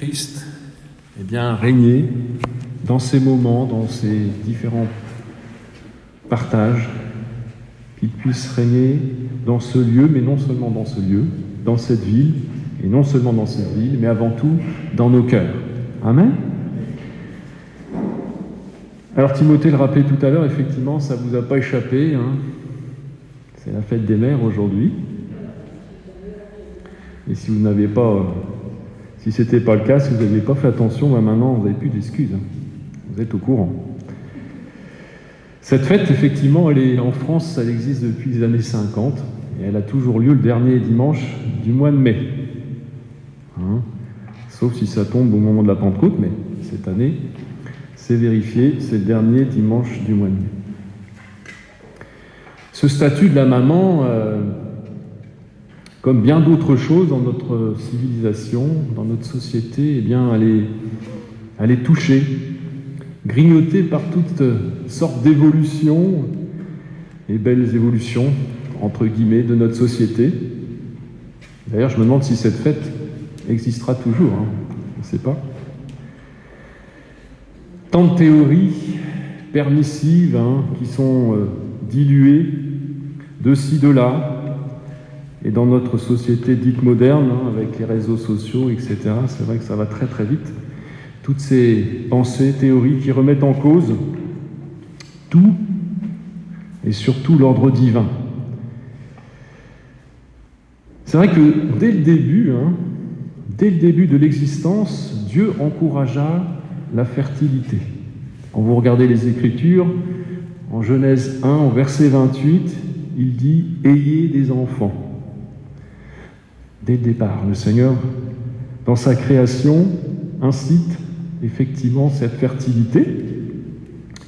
Christ régner dans ces moments, dans ces différents partages, qu'il puisse régner dans ce lieu, mais non seulement dans ce lieu, dans cette ville, et non seulement dans cette ville, mais avant tout dans nos cœurs. Amen. Alors Timothée le rappelait tout à l'heure, effectivement, ça ne vous a pas échappé, hein. C'est la fête des mères aujourd'hui. Et si vous n'avez pas, si ce n'était pas le cas, si vous n'aviez pas fait attention, maintenant vous n'avez plus d'excuses. Hein. Vous êtes au courant. Cette fête, effectivement, elle est en France, elle existe depuis les années 50, et elle a toujours lieu le dernier dimanche du mois de mai. Hein, sauf si ça tombe au moment de la Pentecôte, mais cette année, c'est vérifié, c'est le dernier dimanche du mois de mai. Ce statut de la maman, comme bien d'autres choses dans notre civilisation, dans notre société, elle est touchée, grignotée par toutes sortes d'évolutions, et belles évolutions, entre guillemets, de notre société. D'ailleurs, je me demande si cette fête existera toujours, hein. Je ne sais pas. Tant de théories permissives qui sont diluées de ci, de là, et dans notre société dite moderne, avec les réseaux sociaux, etc., c'est vrai que ça va très très vite. Toutes ces pensées, théories qui remettent en cause tout, et surtout l'ordre divin. C'est vrai que dès le début de l'existence, Dieu encouragea la fertilité. Quand vous regardez les Écritures, en Genèse 1, au verset 28, il dit « Ayez des enfants ». Dès le départ, le Seigneur, dans sa création, incite effectivement cette fertilité,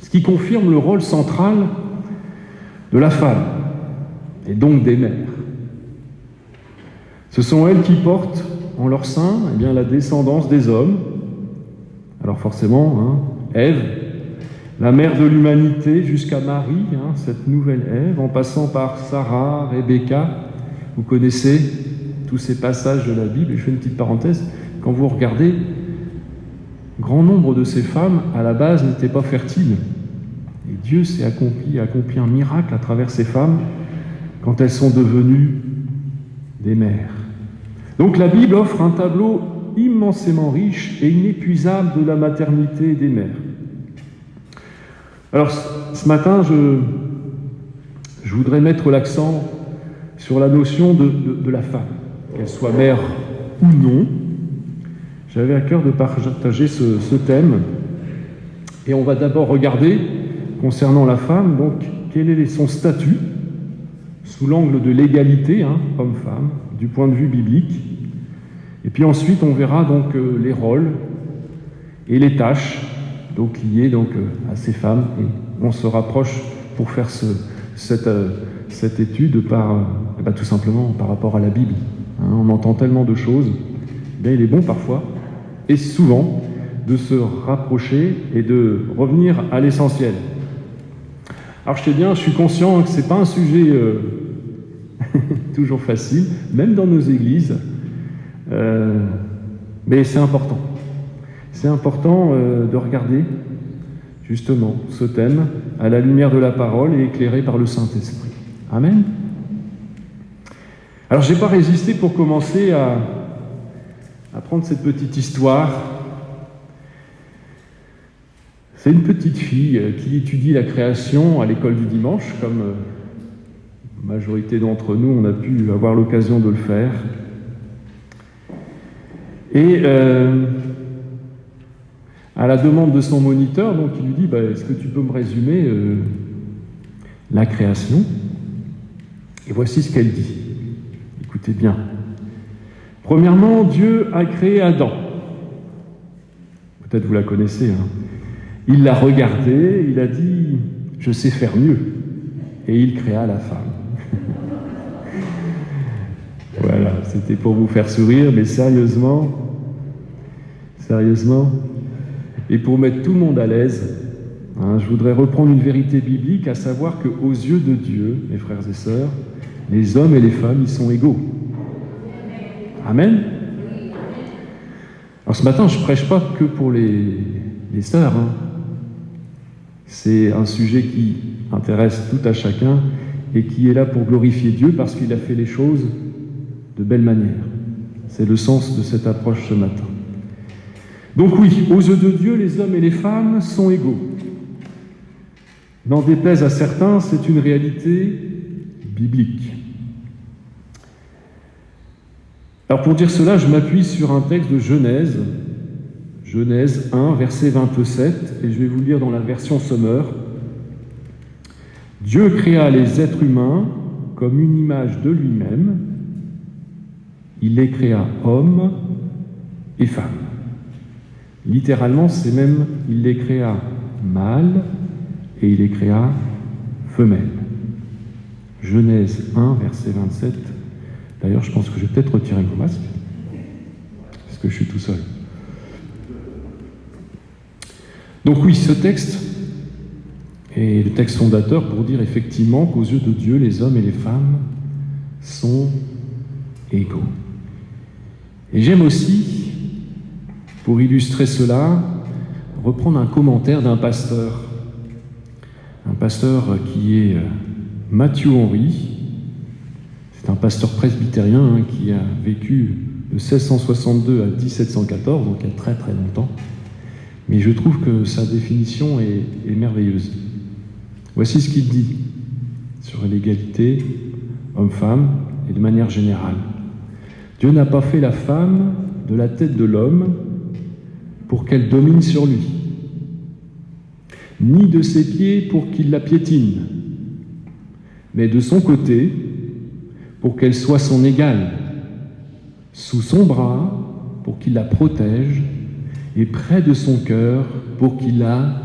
ce qui confirme le rôle central de la femme, et donc des mères. Ce sont elles qui portent en leur sein la descendance des hommes. Alors forcément, Ève, la mère de l'humanité, jusqu'à Marie, cette nouvelle Ève, en passant par Sarah, Rebecca. Vous connaissez tous ces passages de la Bible. Et je fais une petite parenthèse, quand vous regardez, grand nombre de ces femmes, à la base, n'étaient pas fertiles. Et Dieu a accompli un miracle à travers ces femmes quand elles sont devenues des mères. Donc la Bible offre un tableau immensément riche et inépuisable de la maternité et des mères. Alors ce matin, je voudrais mettre l'accent sur la notion de la femme, qu'elle soit mère ou non. J'avais à cœur de partager ce thème. Et on va d'abord regarder, concernant la femme, donc, quel est son statut, sous l'angle de l'égalité, homme-femme, du point de vue biblique. Et puis ensuite, on verra donc les rôles et les tâches donc, liées à ces femmes. Et on se rapproche pour faire cette étude tout simplement par rapport à la Bible. On entend tellement de choses. Il est bon parfois, et souvent, de se rapprocher et de revenir à l'essentiel. Alors je suis conscient que ce n'est pas un sujet toujours facile, même dans nos églises, mais c'est important. C'est important de regarder justement ce thème à la lumière de la parole et éclairé par le Saint-Esprit. Amen. Alors je n'ai pas résisté pour commencer à prendre cette petite histoire. C'est une petite fille qui étudie la création à l'école du dimanche, comme la majorité d'entre nous, on a pu avoir l'occasion de le faire. Et à la demande de son moniteur, donc, il lui dit est-ce que tu peux me résumer la création? Et voici ce qu'elle dit. Écoutez bien. Premièrement, Dieu a créé Adam. Peut-être vous la connaissez. Il l'a regardé, il a dit « Je sais faire mieux ». Et il créa la femme. Voilà, c'était pour vous faire sourire, mais sérieusement, et pour mettre tout le monde à l'aise, je voudrais reprendre une vérité biblique, à savoir qu'aux yeux de Dieu, mes frères et sœurs, les hommes et les femmes, ils sont égaux. Amen. Alors ce matin, je ne prêche pas que pour les sœurs. C'est un sujet qui intéresse tout à chacun et qui est là pour glorifier Dieu parce qu'il a fait les choses de belle manière. C'est le sens de cette approche ce matin. Donc oui, aux yeux de Dieu, les hommes et les femmes sont égaux. N'en déplaise à certains, c'est une réalité biblique. Alors pour dire cela, je m'appuie sur un texte de Genèse 1, verset 27, et je vais vous le lire dans la version Sommer. Dieu créa les êtres humains comme une image de lui-même. Il les créa hommes et femmes. Littéralement, c'est même « il les créa mâles et il les créa femelles ». Genèse 1, verset 27. D'ailleurs, je pense que je vais peut-être retirer mon masque, parce que je suis tout seul. Donc oui, ce texte est le texte fondateur pour dire effectivement qu'aux yeux de Dieu, les hommes et les femmes sont égaux. Et j'aime aussi, pour illustrer cela, reprendre un commentaire d'un pasteur. Un pasteur qui est Matthew Henry. C'est un pasteur presbytérien qui a vécu de 1662 à 1714, donc il y a très très longtemps. Mais je trouve que sa définition est merveilleuse. Voici ce qu'il dit sur l'égalité homme-femme et de manière générale. Dieu n'a pas fait la femme de la tête de l'homme pour qu'elle domine sur lui, ni de ses pieds pour qu'il la piétine, mais de son côté pour qu'elle soit son égale, sous son bras pour qu'il la protège et près de son cœur pour qu'il la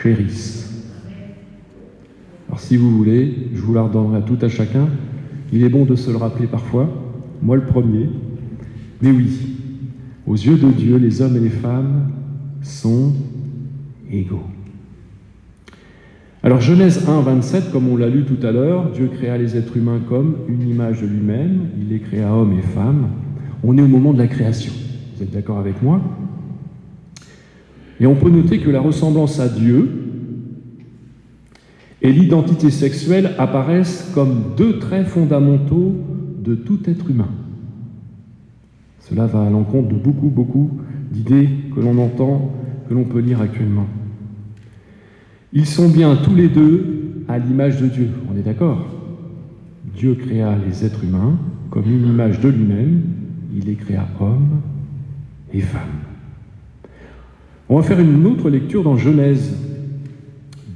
chérisse. Alors si vous voulez, je vous la redonnerai à tout à chacun. Il est bon de se le rappeler parfois, moi le premier. Mais oui, aux yeux de Dieu, les hommes et les femmes sont égaux. Alors Genèse 1, 27, comme on l'a lu tout à l'heure, Dieu créa les êtres humains comme une image de lui-même, il les créa hommes et femmes. On est au moment de la création. Vous êtes d'accord avec moi ? Et on peut noter que la ressemblance à Dieu et l'identité sexuelle apparaissent comme deux traits fondamentaux de tout être humain. Cela va à l'encontre de beaucoup d'idées que l'on entend, que l'on peut lire actuellement. Ils sont bien tous les deux à l'image de Dieu, on est d'accord ? Dieu créa les êtres humains comme une image de lui-même, il les créa hommes et femmes. On va faire une autre lecture dans Genèse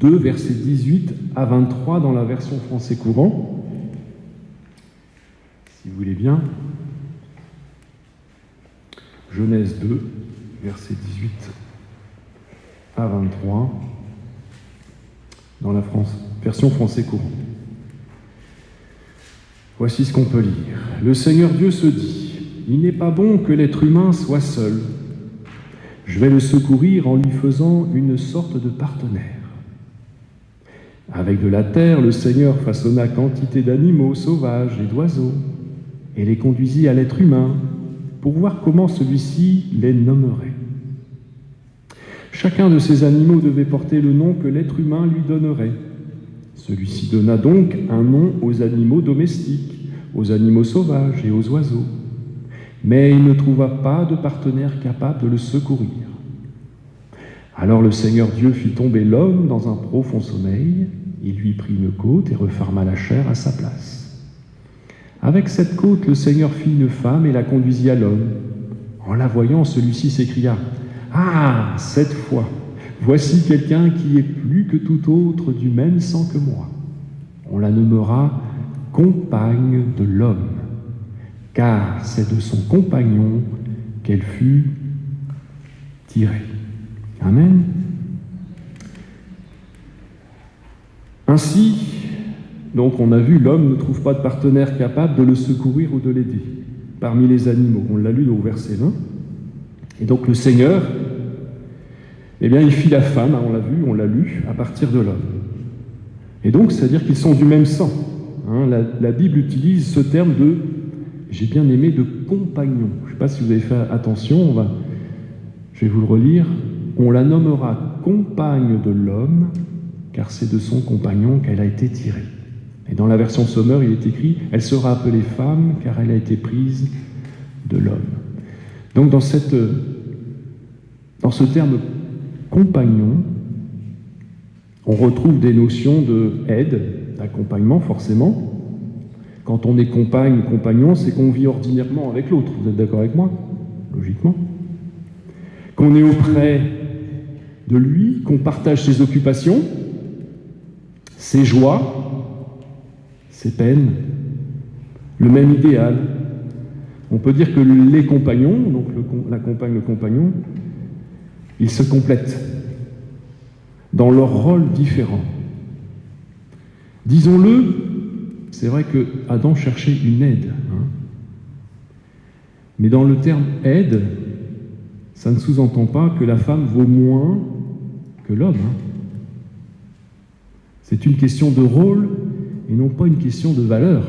2, versets 18 à 23 dans la version français courant. Si vous voulez bien. Genèse 2, versets 18 à 23 dans la version français courant. Voici ce qu'on peut lire. Le Seigneur Dieu se dit, « Il n'est pas bon que l'être humain soit seul. Je vais le secourir en lui faisant une sorte de partenaire. » Avec de la terre, le Seigneur façonna quantité d'animaux sauvages et d'oiseaux, et les conduisit à l'être humain pour voir comment celui-ci les nommerait. Chacun de ces animaux devait porter le nom que l'être humain lui donnerait. Celui-ci donna donc un nom aux animaux domestiques, aux animaux sauvages et aux oiseaux. Mais il ne trouva pas de partenaire capable de le secourir. Alors le Seigneur Dieu fit tomber l'homme dans un profond sommeil. Il lui prit une côte et referma la chair à sa place. Avec cette côte, le Seigneur fit une femme et la conduisit à l'homme. En la voyant, celui-ci s'écria « Ah, cette fois, voici quelqu'un qui est plus que tout autre du même sang que moi. On la nommera compagne de l'homme, car c'est de son compagnon qu'elle fut tirée. » Amen. Ainsi, donc on a vu, l'homme ne trouve pas de partenaire capable de le secourir ou de l'aider parmi les animaux. On l'a lu au verset 20. Et donc le Seigneur, eh bien, il fit la femme, on l'a vu, on l'a lu, à partir de l'homme. Et donc, c'est-à-dire qu'ils sont du même sang. La Bible utilise ce terme de, j'ai bien aimé, de compagnon. Je ne sais pas si vous avez fait attention, Je vais vous le relire. On la nommera compagne de l'homme, car c'est de son compagnon qu'elle a été tirée. Et dans la version Sommer, il est écrit « Elle sera appelée femme, car elle a été prise de l'homme ». Donc dans ce terme compagnon, on retrouve des notions d'aide, d'accompagnement forcément. Quand on est compagne, compagnon, c'est qu'on vit ordinairement avec l'autre. Vous êtes d'accord avec moi? Logiquement. Qu'on est auprès de lui, qu'on partage ses occupations, ses joies, ses peines, le même idéal. On peut dire que les compagnons, donc la compagne, le compagnon, ils se complètent dans leurs rôles différents. Disons-le, c'est vrai que Adam cherchait une aide, mais dans le terme aide, ça ne sous-entend pas que la femme vaut moins que l'homme. C'est une question de rôle et non pas une question de valeur.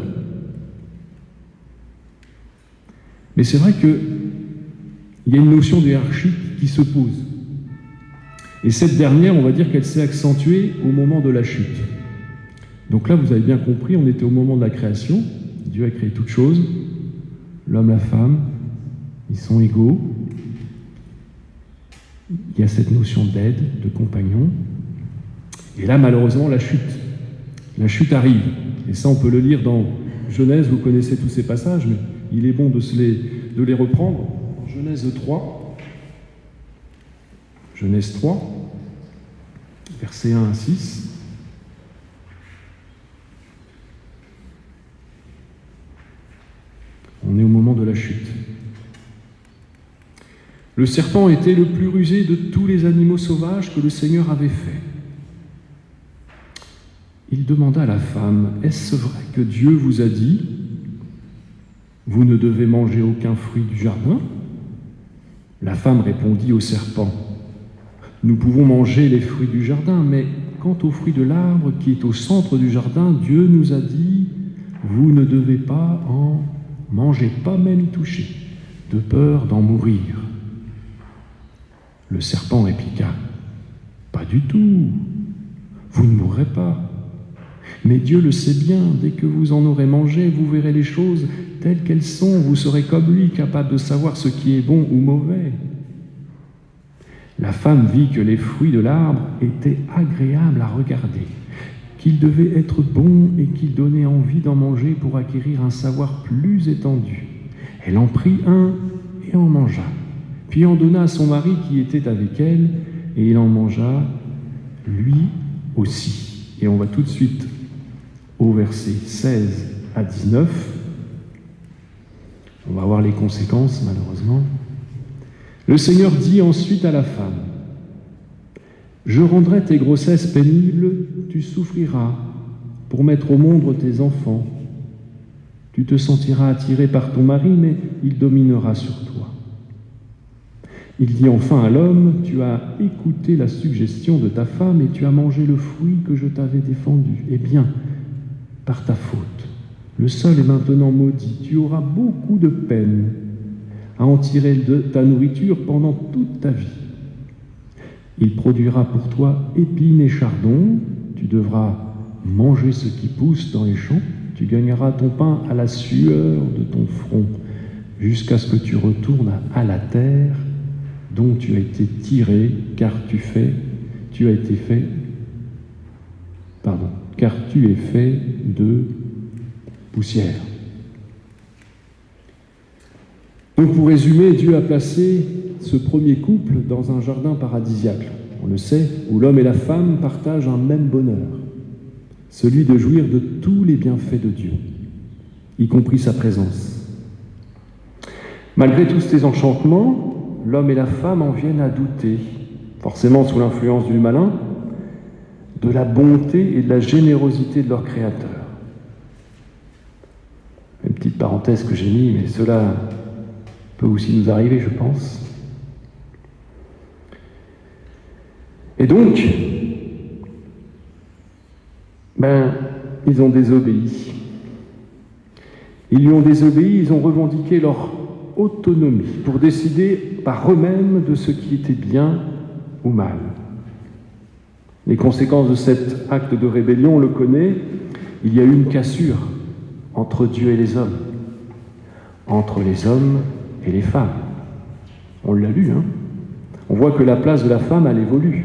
Mais c'est vrai qu'il y a une notion de hiérarchie qui se pose. Et cette dernière, on va dire qu'elle s'est accentuée au moment de la chute. Donc là, vous avez bien compris, on était au moment de la création. Dieu a créé toutes choses. L'homme, la femme, ils sont égaux. Il y a cette notion d'aide, de compagnon. Et là, malheureusement, la chute. La chute arrive. Et ça, on peut le lire dans Genèse, vous connaissez tous ces passages, mais il est bon de les reprendre. Genèse 3. Genèse 3, versets 1 à 6. On est au moment de la chute. Le serpent était le plus rusé de tous les animaux sauvages que le Seigneur avait fait. Il demanda à la femme, « Est-ce vrai que Dieu vous a dit, vous ne devez manger aucun fruit du jardin ?» La femme répondit au serpent, « Nous pouvons manger les fruits du jardin, mais quant aux fruits de l'arbre qui est au centre du jardin, Dieu nous a dit, vous ne devez pas en manger, pas même y toucher, de peur d'en mourir. » Le serpent répliqua, « Pas du tout, vous ne mourrez pas. Mais Dieu le sait bien, dès que vous en aurez mangé, vous verrez les choses telles qu'elles sont, vous serez comme lui, capable de savoir ce qui est bon ou mauvais. » La femme vit que les fruits de l'arbre étaient agréables à regarder, qu'ils devaient être bons et qu'ils donnaient envie d'en manger pour acquérir un savoir plus étendu. Elle en prit un et en mangea, puis en donna à son mari qui était avec elle, et il en mangea lui aussi. Et on va tout de suite au verset 16 à 19. On va voir les conséquences, malheureusement. Le Seigneur dit ensuite à la femme, « Je rendrai tes grossesses pénibles, tu souffriras pour mettre au monde tes enfants. Tu te sentiras attiré par ton mari, mais il dominera sur toi. » Il dit enfin à l'homme, « Tu as écouté la suggestion de ta femme et tu as mangé le fruit que je t'avais défendu. Eh bien, par ta faute, le sol est maintenant maudit. Tu auras beaucoup de peine à en tirer de ta nourriture pendant toute ta vie. Il produira pour toi épines et chardons. Tu devras manger ce qui pousse dans les champs. Tu gagneras ton pain à la sueur de ton front, jusqu'à ce que tu retournes à la terre dont tu as été tiré, car tu es fait de poussière. » Donc pour résumer, Dieu a placé ce premier couple dans un jardin paradisiaque, on le sait, où l'homme et la femme partagent un même bonheur, celui de jouir de tous les bienfaits de Dieu, y compris sa présence. Malgré tous ces enchantements, l'homme et la femme en viennent à douter, forcément sous l'influence du malin, de la bonté et de la générosité de leur Créateur. Une petite parenthèse que j'ai mise, mais cela peut aussi nous arriver, je pense. Et donc, ils ont désobéi. Ils lui ont désobéi, ils ont revendiqué leur autonomie pour décider par eux-mêmes de ce qui était bien ou mal. Les conséquences de cet acte de rébellion, on le connaît, il y a eu une cassure entre Dieu et les hommes, entre les hommes et les femmes. On l'a lu, hein. On voit que la place de la femme, elle évolue.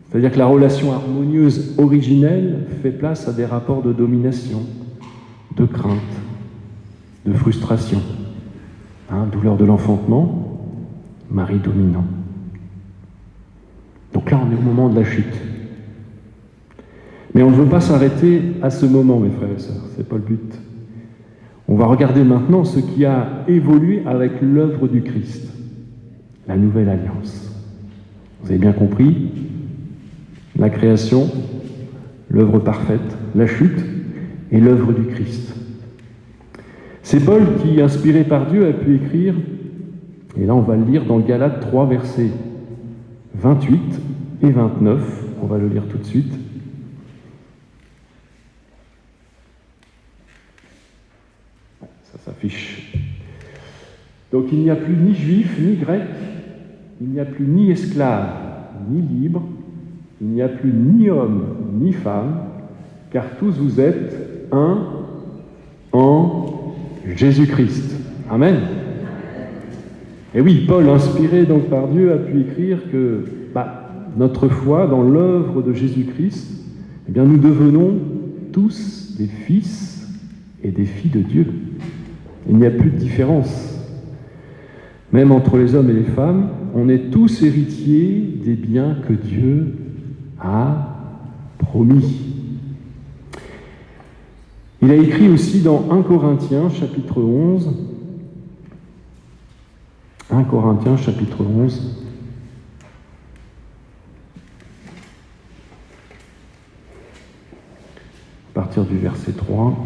C'est-à-dire que la relation harmonieuse originelle fait place à des rapports de domination, de crainte, de frustration. Douleur de l'enfantement, mari dominant. Donc là, on est au moment de la chute. Mais on ne veut pas s'arrêter à ce moment, mes frères et sœurs, c'est pas le but. On va regarder maintenant ce qui a évolué avec l'œuvre du Christ, la nouvelle alliance. Vous avez bien compris, la création, l'œuvre parfaite, la chute et l'œuvre du Christ. C'est Paul qui, inspiré par Dieu, a pu écrire, et là on va le lire dans Galates 3, versets 28 et 29, on va le lire tout de suite. Ça s'affiche. Donc il n'y a plus ni juif, ni grec, il n'y a plus ni esclave, ni libre, il n'y a plus ni homme, ni femme, car tous vous êtes un en Jésus-Christ. Amen. Et oui, Paul, inspiré donc par Dieu, a pu écrire que notre foi dans l'œuvre de Jésus-Christ, eh bien nous devenons tous des fils et des filles de Dieu. Il n'y a plus de différence. Même entre les hommes et les femmes, on est tous héritiers des biens que Dieu a promis. Il a écrit aussi dans 1 Corinthiens, chapitre 11, 1 Corinthiens, chapitre 11, à partir du verset 3.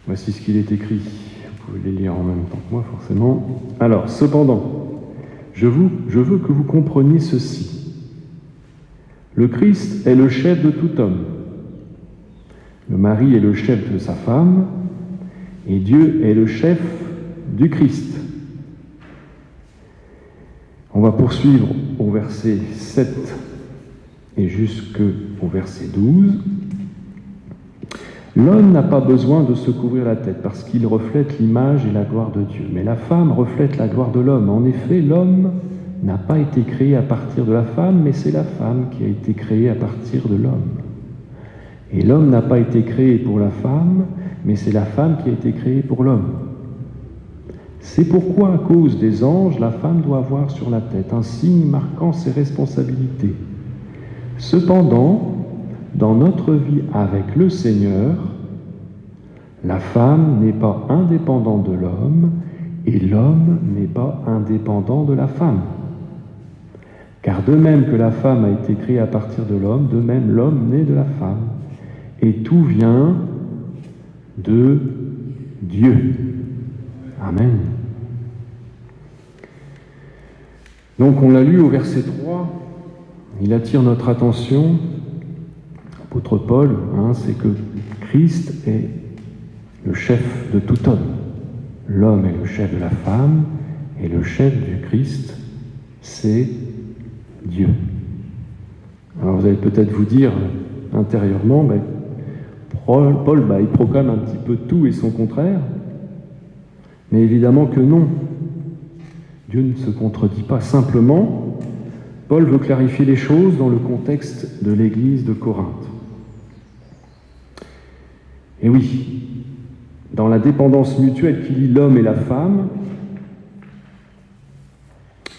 Voici ce qu'il est écrit. Vous pouvez les lire en même temps que moi, forcément. Alors, cependant, je veux que vous compreniez ceci. Le Christ est le chef de tout homme. Le mari est le chef de sa femme, et Dieu est le chef du Christ. On va poursuivre au verset 7 et jusqu'au verset 12. L'homme n'a pas besoin de se couvrir la tête parce qu'il reflète l'image et la gloire de Dieu. Mais la femme reflète la gloire de l'homme. En effet, l'homme n'a pas été créé à partir de la femme, mais c'est la femme qui a été créée à partir de l'homme. Et l'homme n'a pas été créé pour la femme, mais c'est la femme qui a été créée pour l'homme. C'est pourquoi, à cause des anges, la femme doit avoir sur la tête un signe marquant ses responsabilités. Cependant, dans notre vie avec le Seigneur, la femme n'est pas indépendante de l'homme et l'homme n'est pas indépendant de la femme. Car de même que la femme a été créée à partir de l'homme, de même l'homme naît de la femme. Et tout vient de Dieu. Amen. Donc on l'a lu au verset 3, il attire notre attention. L'apôtre Paul, c'est que Christ est le chef de tout homme. L'homme est le chef de la femme, et le chef du Christ, c'est Dieu. Alors vous allez peut-être vous dire intérieurement, Paul, il proclame un petit peu tout et son contraire, mais évidemment que non. Dieu ne se contredit pas. Simplement, Paul veut clarifier les choses dans le contexte de l'église de Corinthe. Et oui, dans la dépendance mutuelle qui lie l'homme et la femme,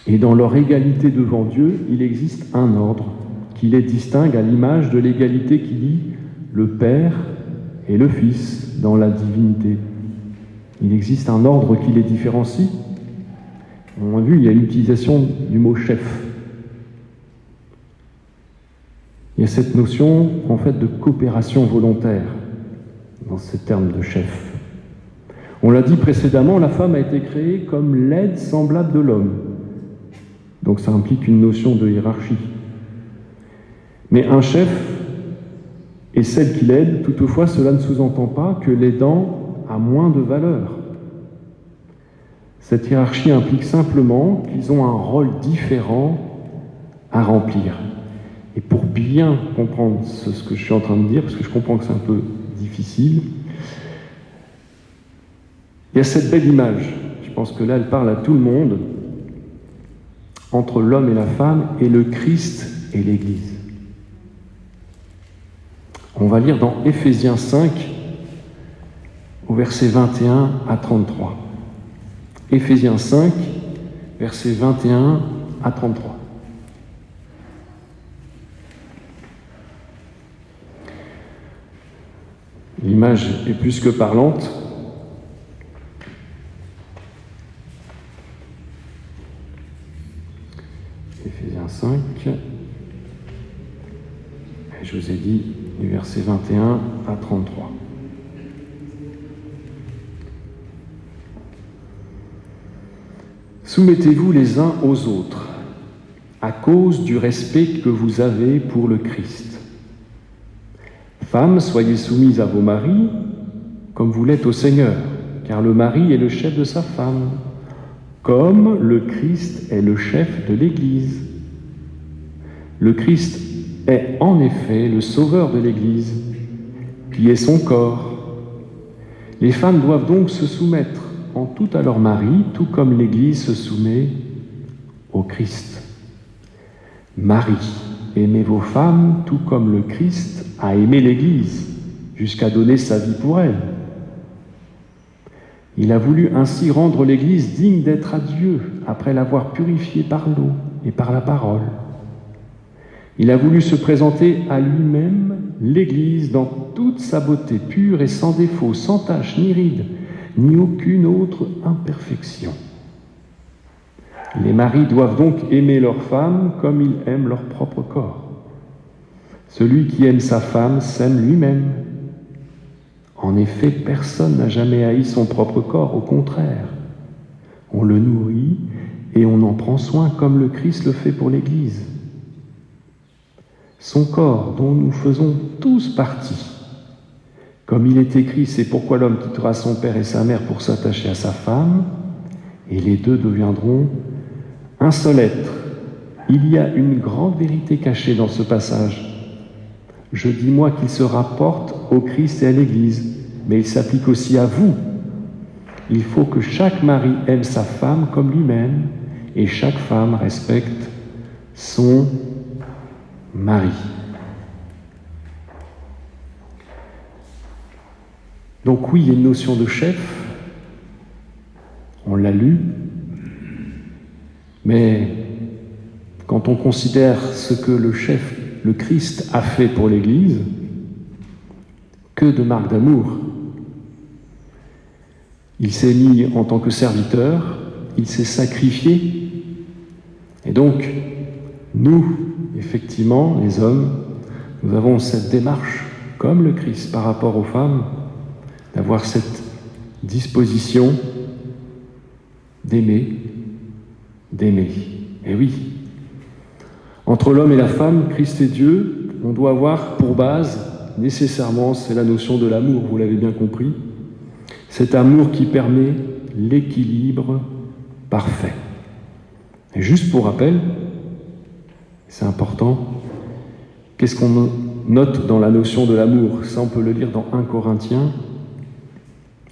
et dans leur égalité devant Dieu, il existe un ordre qui les distingue à l'image de l'égalité qui lie le Père et le Fils dans la divinité. Il existe un ordre qui les différencie. On a vu, il y a l'utilisation du mot chef. Il y a cette notion, en fait, de coopération volontaire dans ces termes de chef. On l'a dit précédemment, la femme a été créée comme l'aide semblable de l'homme. Donc ça implique une notion de hiérarchie. Mais un chef est celle qui l'aide, toutefois cela ne sous-entend pas que l'aidant a moins de valeur. Cette hiérarchie implique simplement qu'ils ont un rôle différent à remplir. Et pour bien comprendre ce que je suis en train de dire, parce que je comprends que c'est un peu difficile, il y a cette belle image, je pense que là elle parle à tout le monde, entre l'homme et la femme et le Christ et l'Église. On va lire dans Éphésiens 5, au verset 21 à 33. Éphésiens 5, versets 21 à 33. L'image est plus que parlante. Éphésiens 5, et je vous ai dit du verset 21 à 33. Soumettez-vous les uns aux autres, à cause du respect que vous avez pour le Christ. Femmes, soyez soumises à vos maris, comme vous l'êtes au Seigneur, car le mari est le chef de sa femme, comme le Christ est le chef de l'Église. Le Christ est en effet le sauveur de l'Église, qui est son corps. Les femmes doivent donc se soumettre en tout à leur mari, tout comme l'Église se soumet au Christ. Marie, aimez vos femmes, tout comme le Christ a aimé l'Église, jusqu'à donner sa vie pour elle. Il a voulu ainsi rendre l'Église digne d'être à Dieu, après l'avoir purifiée par l'eau et par la parole. Il a voulu se présenter à lui-même, l'Église, dans toute sa beauté pure et sans défaut, sans tache ni ride, ni aucune autre imperfection. Les maris doivent donc aimer leurs femmes comme ils aiment leur propre corps. Celui qui aime sa femme s'aime lui-même. En effet, personne n'a jamais haï son propre corps, au contraire. On le nourrit et on en prend soin comme le Christ le fait pour l'Église. Son corps, dont nous faisons tous partie. Comme il est écrit, c'est pourquoi l'homme quittera son père et sa mère pour s'attacher à sa femme, et les deux deviendront un seul être. Il y a une grande vérité cachée dans ce passage. Je dis moi qu'il se rapporte au Christ et à l'Église, mais il s'applique aussi à vous. Il faut que chaque mari aime sa femme comme lui-même, et chaque femme respecte son mari. Donc oui, il y a une notion de chef, on l'a lu, mais quand on considère ce que le chef, le Christ, a fait pour l'Église, que de marques d'amour. Il s'est mis en tant que serviteur, il s'est sacrifié, et donc, nous, effectivement, les hommes, nous avons cette démarche, comme le Christ par rapport aux femmes, d'avoir cette disposition d'aimer. Et oui, entre l'homme et la femme, Christ et Dieu, on doit avoir pour base, nécessairement, c'est la notion de l'amour, vous l'avez bien compris, cet amour qui permet l'équilibre parfait. Et juste pour rappel, c'est important, qu'est-ce qu'on note dans la notion de l'amour? Ça, on peut le lire dans 1 Corinthiens.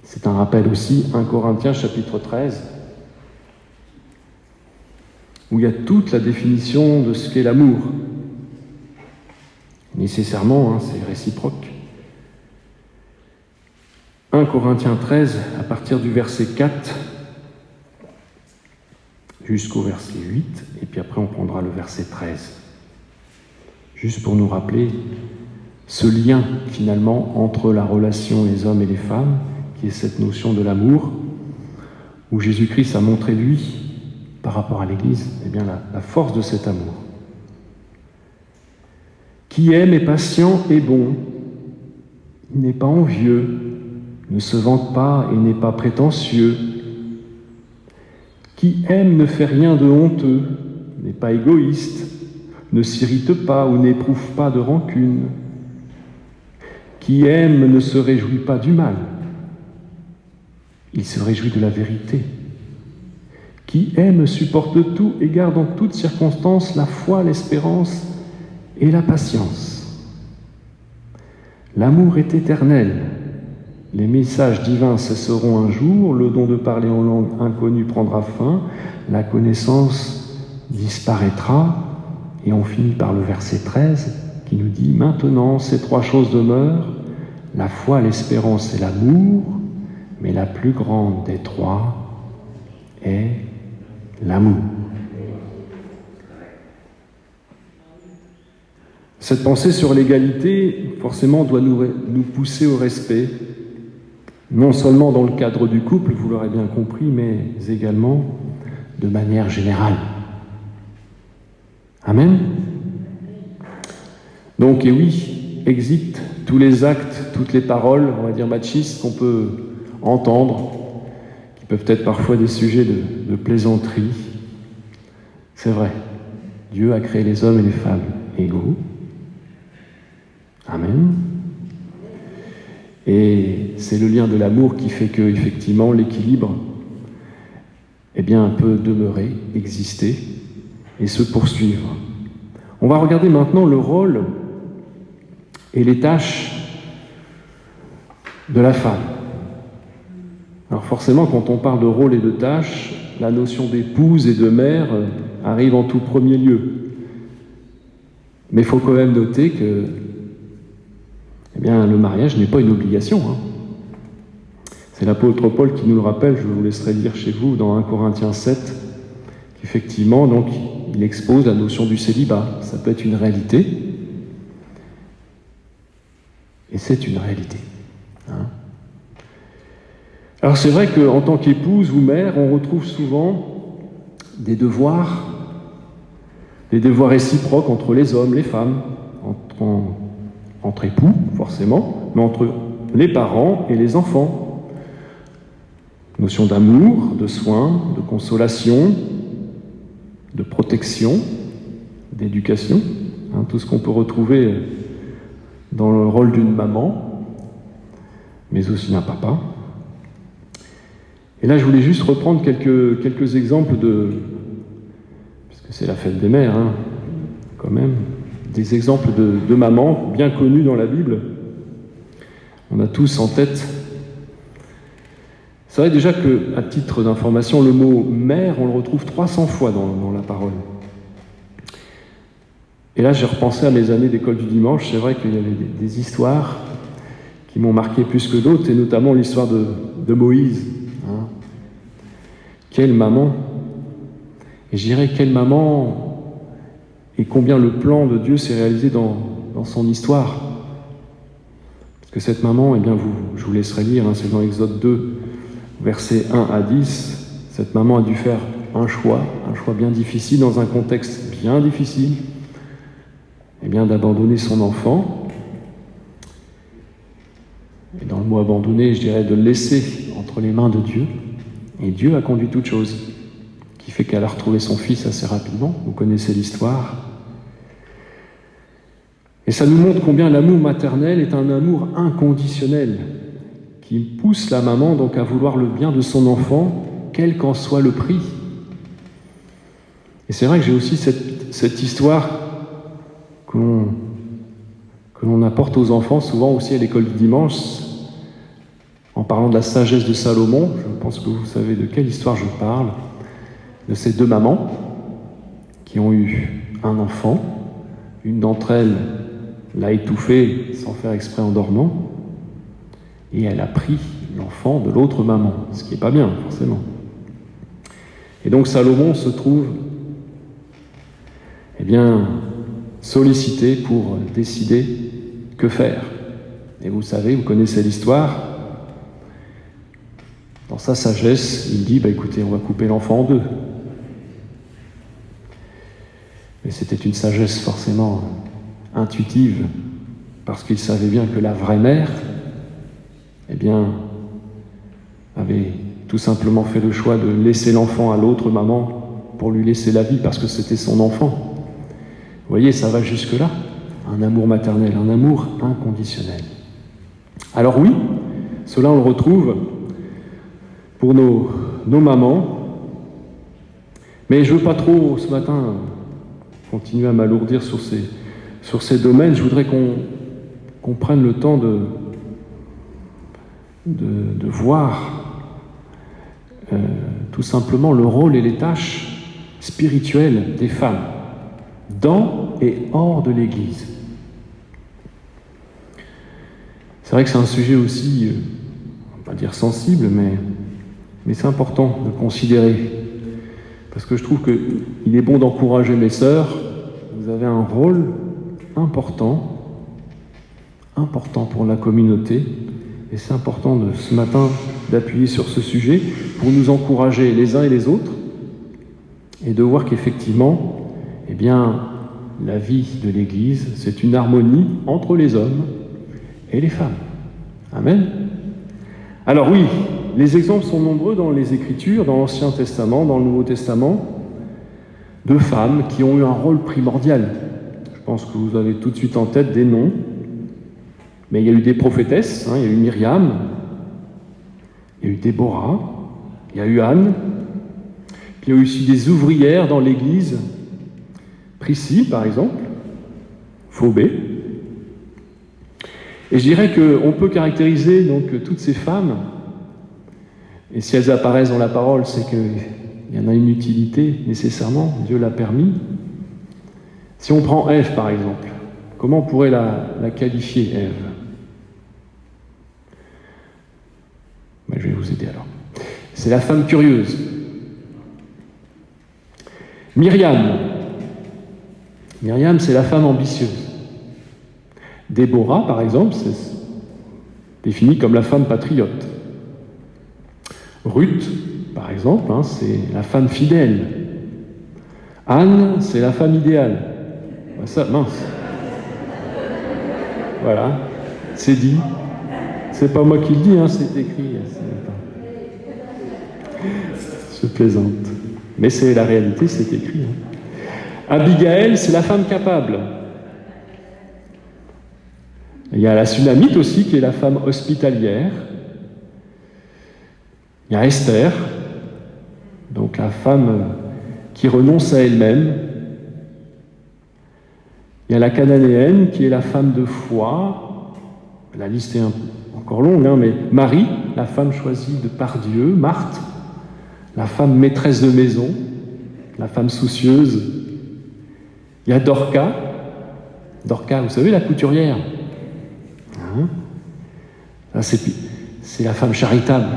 C'est un rappel aussi, 1 Corinthiens chapitre 13, où il y a toute la définition de ce qu'est l'amour. Nécessairement, c'est réciproque. 1 Corinthiens 13, à partir du verset 4 jusqu'au verset 8, et puis après on prendra le verset 13. Juste pour nous rappeler ce lien finalement entre la relation les hommes et les femmes, qui est cette notion de l'amour, où Jésus-Christ a montré, lui, par rapport à l'Église, eh bien la force de cet amour. Qui aime est patient et bon, il n'est pas envieux, ne se vante pas et n'est pas prétentieux. Qui aime ne fait rien de honteux, n'est pas égoïste, ne s'irrite pas ou n'éprouve pas de rancune. Qui aime ne se réjouit pas du mal, il se réjouit de la vérité. Qui aime supporte tout et garde en toutes circonstances la foi, l'espérance et la patience. L'amour est éternel. Les messages divins cesseront un jour, le don de parler en langue inconnue prendra fin, la connaissance disparaîtra, et on finit par le verset 13 qui nous dit « Maintenant, ces trois choses demeurent, la foi, l'espérance et l'amour, mais la plus grande des trois est l'amour. » Cette pensée sur l'égalité, forcément, doit nous pousser au respect, non seulement dans le cadre du couple, vous l'aurez bien compris, mais également de manière générale. Amen. Donc, et oui, exit tous les actes, toutes les paroles, on va dire machistes, qu'on peut entendre, qui peuvent être parfois des sujets de plaisanterie. C'est vrai, Dieu a créé les hommes et les femmes égaux. Amen. Et c'est le lien de l'amour qui fait que, effectivement, l'équilibre, eh bien, peut demeurer, exister et se poursuivre. On va regarder maintenant le rôle et les tâches de la femme. Alors forcément, quand on parle de rôle et de tâches, la notion d'épouse et de mère arrive en tout premier lieu. Mais il faut quand même noter que eh bien, le mariage n'est pas une obligation. C'est l'apôtre Paul qui nous le rappelle, je vous laisserai lire chez vous dans 1 Corinthiens 7, qu'effectivement, donc, il expose la notion du célibat. Ça peut être une réalité, et c'est une réalité. Alors c'est vrai qu'en tant qu'épouse ou mère, on retrouve souvent des devoirs réciproques entre les hommes, les femmes, entre époux, forcément, mais entre les parents et les enfants. Notion d'amour, de soin, de consolation, de protection, d'éducation, tout ce qu'on peut retrouver dans le rôle d'une maman, mais aussi d'un papa. Et là, je voulais juste reprendre quelques exemples puisque c'est la fête des mères, quand même, des exemples de mamans bien connues dans la Bible. On a tous en tête. C'est vrai déjà qu'à titre d'information, le mot « mère », on le retrouve 300 fois dans la parole. Et là, j'ai repensé à mes années d'école du dimanche. C'est vrai qu'il y avait des histoires qui m'ont marqué plus que d'autres, et notamment l'histoire de Moïse. Quelle maman! Et je dirais quelle maman, et combien le plan de Dieu s'est réalisé dans son histoire. Parce que cette maman, eh bien, je vous laisserai lire, c'est dans Exode 2, versets 1 à 10. Cette maman a dû faire un choix bien difficile, dans un contexte bien difficile, eh bien, d'abandonner son enfant. Et dans le mot abandonner, je dirais de le laisser entre les mains de Dieu. Et Dieu a conduit toute chose, qui fait qu'elle a retrouvé son fils assez rapidement. Vous connaissez l'histoire. Et ça nous montre combien l'amour maternel est un amour inconditionnel, qui pousse la maman donc à vouloir le bien de son enfant, quel qu'en soit le prix. Et c'est vrai que j'ai aussi cette histoire que l'on apporte aux enfants, souvent aussi à l'école du dimanche, en parlant de la sagesse de Salomon. Je pense que vous savez de quelle histoire je parle, de ces deux mamans qui ont eu un enfant. Une d'entre elles l'a étouffé sans faire exprès en dormant, et elle a pris l'enfant de l'autre maman, ce qui n'est pas bien, forcément. Et donc Salomon se trouve, eh bien, sollicité pour décider que faire. Et vous savez, vous connaissez l'histoire. Dans sa sagesse, il dit, écoutez, on va couper l'enfant en deux. Mais c'était une sagesse forcément intuitive, parce qu'il savait bien que la vraie mère, eh bien, avait tout simplement fait le choix de laisser l'enfant à l'autre maman pour lui laisser la vie parce que c'était son enfant. Vous voyez, ça va jusque-là. Un amour maternel, un amour inconditionnel. Alors oui, cela on le retrouve pour nos mamans, mais je ne veux pas trop ce matin continuer à m'alourdir sur ces domaines. Je voudrais qu'on prenne le temps de voir tout simplement le rôle et les tâches spirituelles des femmes dans et hors de l'Église. C'est vrai que c'est un sujet aussi, on va pas dire sensible, mais c'est important de considérer. Parce que je trouve qu'il est bon d'encourager mes sœurs. Vous avez un rôle important pour la communauté. Et c'est important ce matin d'appuyer sur ce sujet pour nous encourager les uns et les autres et de voir qu'effectivement, eh bien, la vie de l'Église, c'est une harmonie entre les hommes et les femmes. Amen. Alors oui, les exemples sont nombreux dans les Écritures, dans l'Ancien Testament, dans le Nouveau Testament, de femmes qui ont eu un rôle primordial. Je pense que vous avez tout de suite en tête des noms. Mais il y a eu des prophétesses, il y a eu Myriam, il y a eu Déborah, il y a eu Anne, puis il y a eu aussi des ouvrières dans l'Église, Priscille par exemple, Phobé. Et je dirais qu'on peut caractériser donc toutes ces femmes, et si elles apparaissent dans la parole, c'est qu'il y en a une utilité nécessairement, Dieu l'a permis. Si on prend Ève par exemple, comment on pourrait la qualifier, Ève ? Je vais vous aider alors. C'est la femme curieuse. Myriam, c'est la femme ambitieuse. Déborah, par exemple, c'est définie comme la femme patriote. Ruth, par exemple, c'est la femme fidèle. Anne, c'est la femme idéale. Ça, mince. Voilà, c'est dit. C'est pas moi qui le dis, c'est écrit. Je plaisante. Mais c'est la réalité, c'est écrit. Abigaël, c'est la femme capable. Il y a la Sunamite aussi, qui est la femme hospitalière. Il y a Esther, donc la femme qui renonce à elle-même. Il y a la Cananéenne, qui est la femme de foi. La liste est encore longue, mais Marie, la femme choisie par Dieu. Marthe, la femme maîtresse de maison, la femme soucieuse. Il y a Dorca, vous savez, la couturière. C'est la femme charitable.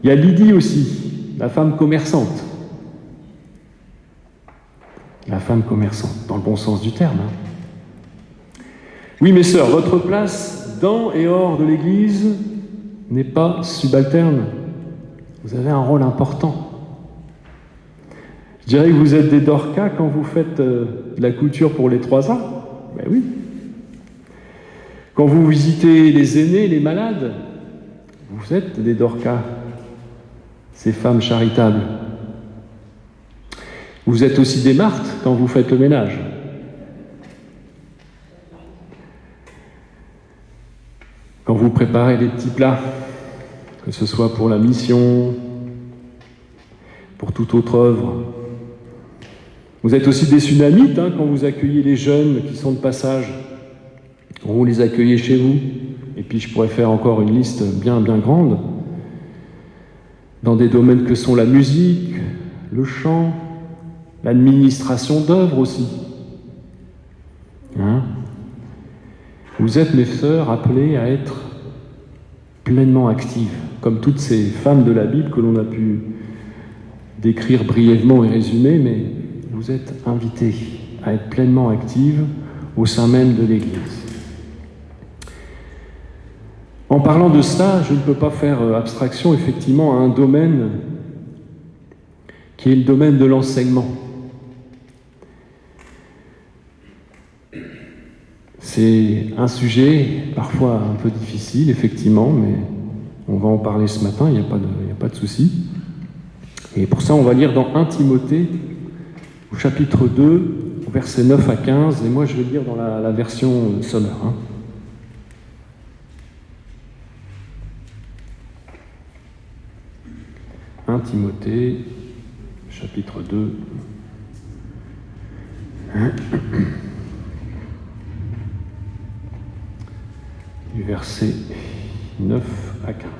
Il y a Lydie aussi, la femme commerçante. La femme commerçante, dans le bon sens du terme. Oui, mes sœurs, votre place dans et hors de l'Église n'est pas subalterne. Vous avez un rôle important. Je dirais que vous êtes des Dorcas quand vous faites de la couture pour les 3A. Ben oui. Quand vous visitez les aînés, les malades, vous êtes des Dorcas, ces femmes charitables. Vous êtes aussi des Marthes quand vous faites le ménage. Quand vous préparez des petits plats, que ce soit pour la mission, pour toute autre œuvre. Vous êtes aussi des Sunamites quand vous accueillez les jeunes qui sont de passage. Vous les accueillez chez vous. Et puis je pourrais faire encore une liste bien grande dans des domaines que sont la musique, le chant, l'administration d'œuvres aussi. Vous êtes, mes sœurs, appelées à être pleinement actives, comme toutes ces femmes de la Bible que l'on a pu décrire brièvement et résumer, mais vous êtes invitées à être pleinement actives au sein même de l'Église. En parlant de cela, je ne peux pas faire abstraction effectivement à un domaine qui est le domaine de l'enseignement. C'est un sujet parfois un peu difficile, effectivement, mais on va en parler ce matin, il n'y a pas de souci. Et pour ça, on va lire dans 1 Timothée, au chapitre 2, au versets 9 à 15, et moi je vais lire dans la version Sommer. 1 Timothée, chapitre 2. Du verset 9 à 15.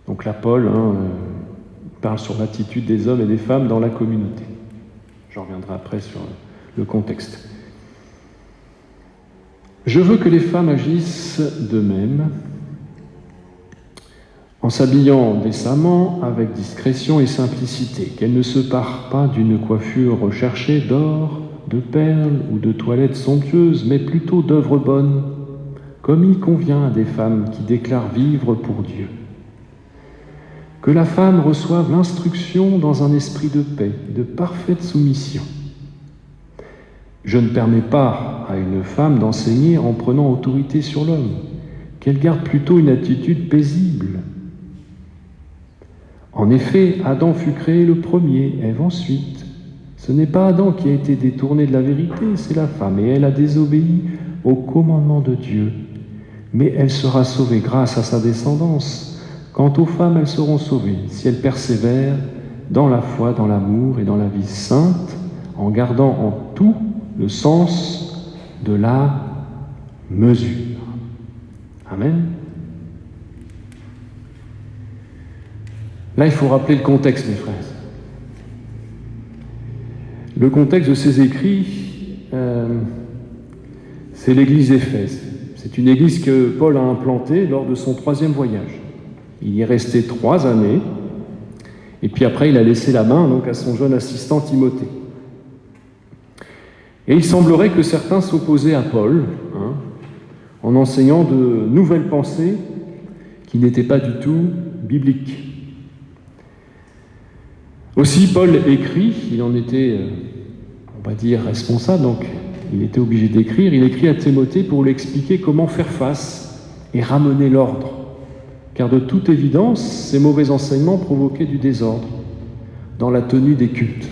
Donc là, Paul parle sur l'attitude des hommes et des femmes dans la communauté. Je reviendrai après sur le contexte. Je veux que les femmes agissent de même, en s'habillant décemment, avec discrétion et simplicité, qu'elles ne se parent pas d'une coiffure recherchée d'or, de perles ou de toilettes somptueuses, mais plutôt d'œuvres bonnes, comme il convient à des femmes qui déclarent vivre pour Dieu. Que la femme reçoive l'instruction dans un esprit de paix, de parfaite soumission. Je ne permets pas à une femme d'enseigner en prenant autorité sur l'homme, qu'elle garde plutôt une attitude paisible. En effet, Adam fut créé le premier, Ève ensuite. Ce n'est pas Adam qui a été détourné de la vérité, c'est la femme, et elle a désobéi au commandement de Dieu. Mais elle sera sauvée grâce à sa descendance. Quant aux femmes, elles seront sauvées si elles persévèrent dans la foi, dans l'amour et dans la vie sainte, en gardant en tout le sens de la mesure. Amen. Là, il faut rappeler le contexte, mes frères. Le contexte de ces écrits, c'est l'église d'Éphèse. C'est une église que Paul a implantée lors de son 3e voyage. Il y est resté 3 années, et puis après il a laissé la main donc à son jeune assistant Timothée. Et il semblerait que certains s'opposaient à Paul, en enseignant de nouvelles pensées qui n'étaient pas du tout bibliques. Aussi Paul écrit, il en était, on va dire, responsable, donc il était obligé d'écrire, il écrit à Timothée pour lui expliquer comment faire face et ramener l'ordre. Car de toute évidence, ces mauvais enseignements provoquaient du désordre dans la tenue des cultes.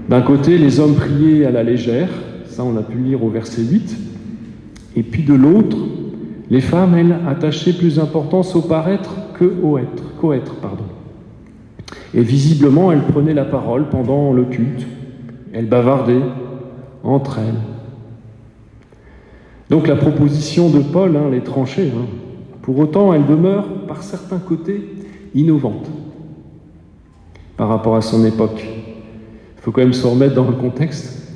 D'un côté, les hommes priaient à la légère, ça on a pu lire au verset 8, et puis de l'autre, les femmes, elles, attachaient plus d'importance au paraître qu'au être. Et visiblement, elles prenaient la parole pendant le culte, elles bavardaient entre elles. Donc la proposition de Paul, les tranchait. Pour autant, elle demeure, par certains côtés, innovante par rapport à son époque. Il faut quand même se remettre dans le contexte.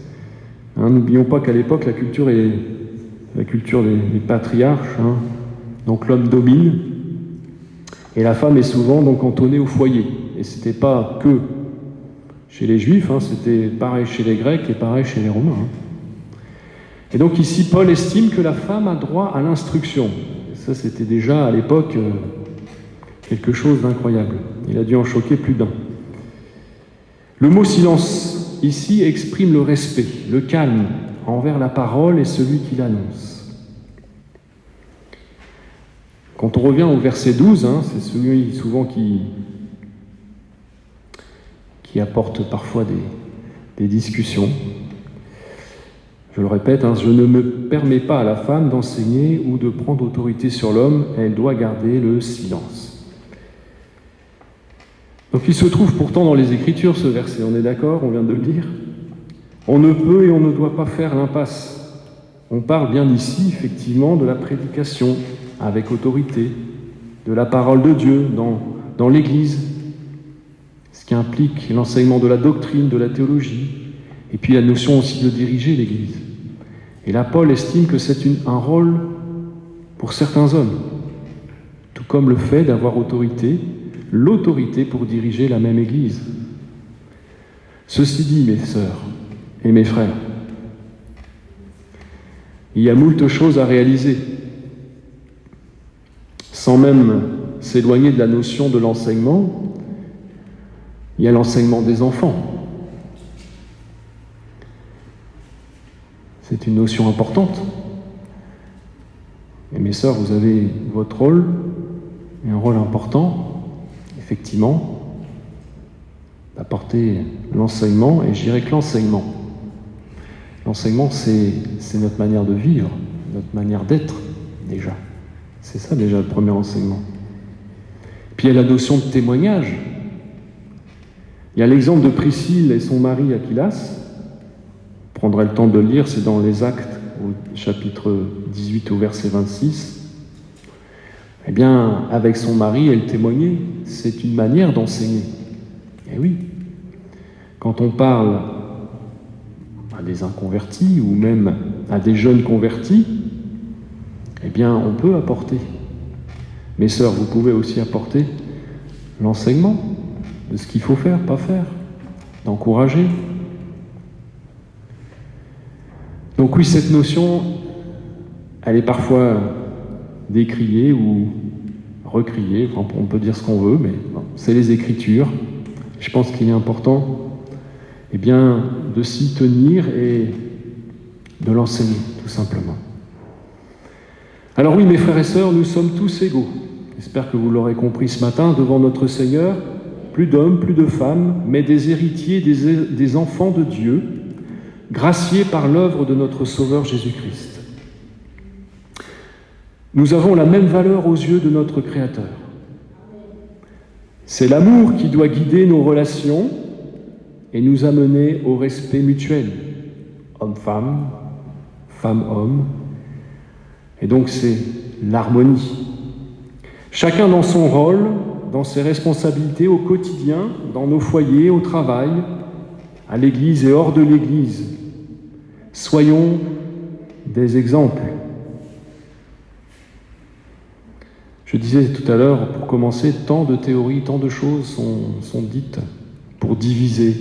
N'oublions pas qu'à l'époque, la culture des patriarches. Donc l'homme domine, et la femme est souvent donc cantonnée au foyer. Et c'était pas que chez les Juifs, c'était pareil chez les Grecs et pareil chez les Romains. Et donc ici, Paul estime que la femme a droit à l'instruction. Et ça, c'était déjà à l'époque quelque chose d'incroyable. Il a dû en choquer plus d'un. Le mot silence, ici, exprime le respect, le calme envers la parole et celui qui l'annonce. Quand on revient au verset 12, c'est celui souvent qui apporte parfois des discussions. Je le répète, je ne me permets pas à la femme d'enseigner ou de prendre autorité sur l'homme, elle doit garder le silence. Donc il se trouve pourtant dans les Écritures ce verset, on est d'accord, on vient de le dire. On ne peut et on ne doit pas faire l'impasse. On parle bien ici, effectivement, de la prédication avec autorité, de la parole de Dieu dans l'Église, ce qui implique l'enseignement de la doctrine, de la théologie, et puis la notion aussi de diriger l'Église. Et là, Paul estime que c'est un rôle pour certains hommes, tout comme le fait d'avoir l'autorité pour diriger la même Église. Ceci dit, mes sœurs et mes frères, il y a moult choses à réaliser. sans même s'éloigner de la notion de l'enseignement, il y a l'enseignement des enfants. C'est une notion importante. Et mes sœurs, vous avez votre rôle, et un rôle important, effectivement, d'apporter l'enseignement, et je dirais que l'enseignement, c'est notre manière de vivre, notre manière d'être, déjà. C'est ça, déjà, le premier enseignement. Puis il y a la notion de témoignage. Il y a l'exemple de Priscille et son mari Aquilas. Je prendrai le temps de le lire, c'est dans les Actes, au chapitre 18, au verset 26. Eh bien, avec son mari, elle témoignait. C'est une manière d'enseigner. Eh oui. Quand on parle à des inconvertis ou même à des jeunes convertis, eh bien, on peut apporter. Mes sœurs, vous pouvez aussi apporter l'enseignement de ce qu'il faut faire, pas faire, d'encourager. Donc oui, cette notion, elle est parfois décriée ou recriée, enfin, on peut dire ce qu'on veut, mais bon, c'est les Écritures. Je pense qu'il est important eh bien, de s'y tenir et de l'enseigner, tout simplement. Alors oui, mes frères et sœurs, nous sommes tous égaux. J'espère que vous l'aurez compris ce matin, devant notre Seigneur, plus d'hommes, plus de femmes, mais des héritiers, des enfants de Dieu, graciés par l'œuvre de notre Sauveur Jésus-Christ. Nous avons la même valeur aux yeux de notre Créateur. C'est l'amour qui doit guider nos relations et nous amener au respect mutuel, homme-femme, femme-homme. Et donc c'est l'harmonie. Chacun dans son rôle, dans ses responsabilités au quotidien, dans nos foyers, au travail, à l'Église et hors de l'Église. Soyons des exemples. Je disais tout à l'heure, pour commencer, tant de théories, tant de choses sont dites pour diviser,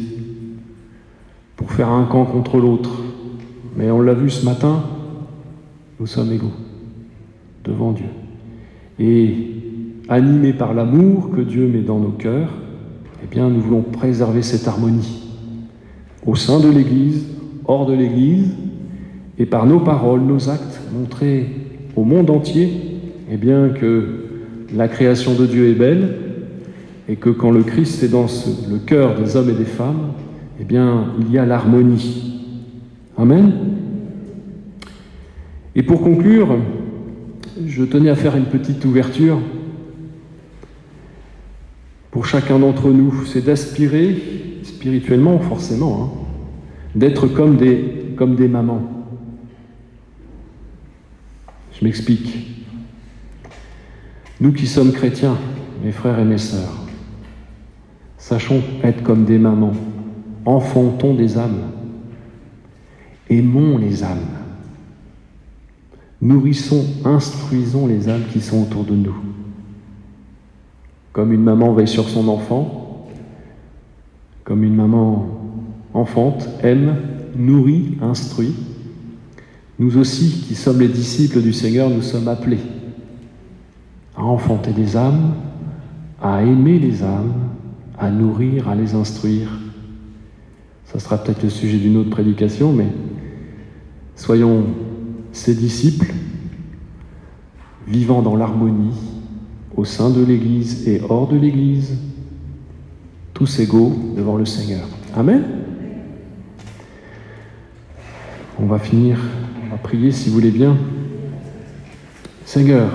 pour faire un camp contre l'autre. Mais on l'a vu ce matin, nous sommes égaux devant Dieu. Et animés par l'amour que Dieu met dans nos cœurs, eh bien, nous voulons préserver cette harmonie au sein de l'Église, hors de l'Église, et par nos paroles, nos actes, montrer au monde entier eh bien, que la création de Dieu est belle et que quand le Christ est dans le cœur des hommes et des femmes, eh bien, il y a l'harmonie. Amen. Et pour conclure, je tenais à faire une petite ouverture pour chacun d'entre nous. C'est d'aspirer, spirituellement forcément, d'être comme des mamans. Je m'explique. Nous qui sommes chrétiens, mes frères et mes sœurs, sachons être comme des mamans, enfantons des âmes, aimons les âmes, nourrissons, instruisons les âmes qui sont autour de nous. Comme une maman veille sur son enfant, comme une maman enfante, aime, nourrit, instruit, nous aussi, qui sommes les disciples du Seigneur, nous sommes appelés à enfanter des âmes, à aimer les âmes, à nourrir, à les instruire. Ça sera peut-être le sujet d'une autre prédication, mais soyons ces disciples vivant dans l'harmonie au sein de l'Église et hors de l'Église, tous égaux devant le Seigneur. Amen. On va finir, on va prier si vous voulez bien. Seigneur,